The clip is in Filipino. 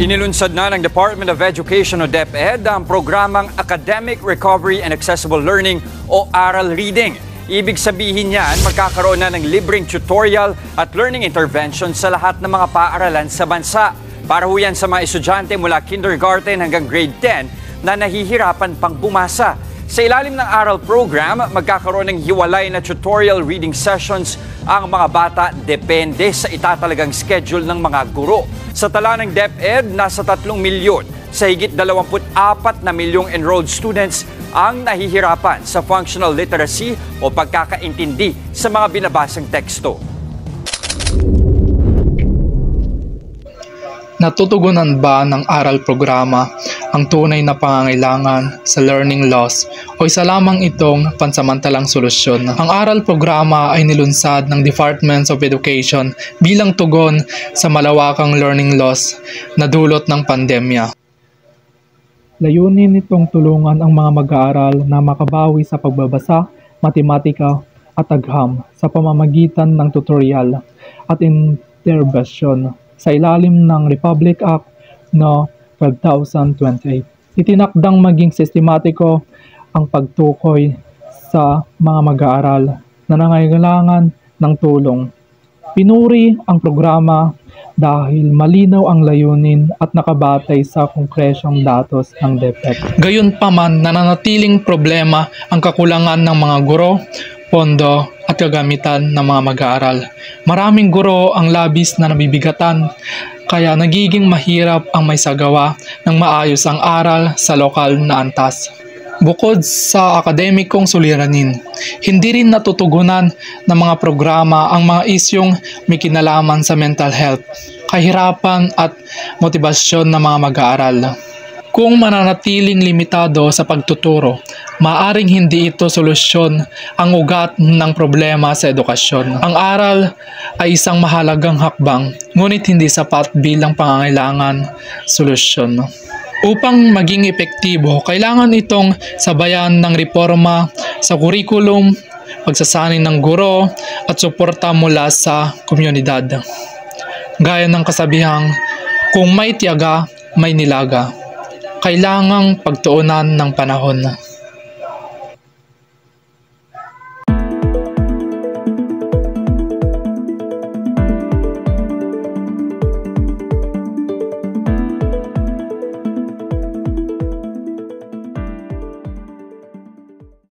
Inilunsad na ng Department of Education o DepEd ang programang Academic Recovery and Accessible Learning o ARAL Reading. Ibig sabihin niyan, magkakaroon na ng libreng tutorial at learning intervention sa lahat ng mga paaralan sa bansa. Para ho yan sa mga estudyante mula kindergarten hanggang grade 10 na nahihirapan pang bumasa. Sa ilalim ng ARAL program, magkakaroon ng hiwalay na tutorial reading sessions ang mga bata depende sa itatalagang schedule ng mga guro. Sa tala ng DepEd, nasa 3 milyon sa higit 24 na milyong enrolled students ang nahihirapan sa functional literacy o pagkakaintindi sa mga binabasang teksto. Natutugunan ba ng ARAL programa ang tunay na pangangailangan sa learning loss o isa lamang itong pansamantalang solusyon? Ang ARAL programa ay nilunsad ng Department of Education bilang tugon sa malawakang learning loss na dulot ng pandemya. Layunin nitong tulungan ang mga mag-aaral na makabawi sa pagbabasa, matematika at agham sa pamamagitan ng tutorial at intervention sa ilalim ng Republic Act No. 12,028. Itinakdang maging sistematiko ang pagtukoy sa mga mag-aaral na nangangailangan ng tulong. Pinuri ang programa dahil malinaw ang layunin at nakabatay sa konkresyong datos ng DepEd. Gayunpaman, nananatiling problema ang kakulangan ng mga guro, pondo at kagamitan ng mga mag-aaral. Maraming guro ang labis na nabibigatan, kaya nagiging mahirap ang may sagawa ng maayos ang aral sa lokal na antas. Bukod sa akademikong suliranin, hindi rin natutugunan ng mga programa ang mga isyong may kinalaman sa mental health, kahirapan at motibasyon ng mga mag-aaral. Kung mananatiling limitado sa pagtuturo, maaring hindi ito solusyon ang ugat ng problema sa edukasyon. Ang aral ay isang mahalagang hakbang, ngunit hindi sapat bilang pangangailangan solusyon. Upang maging epektibo, kailangan itong sabayan ng reforma sa kurikulum, pagsasanay ng guro at suporta mula sa komunidad. Gaya ng kasabihang, kung may tiyaga, may nilaga. Kailangang pagtuunan ng panahon.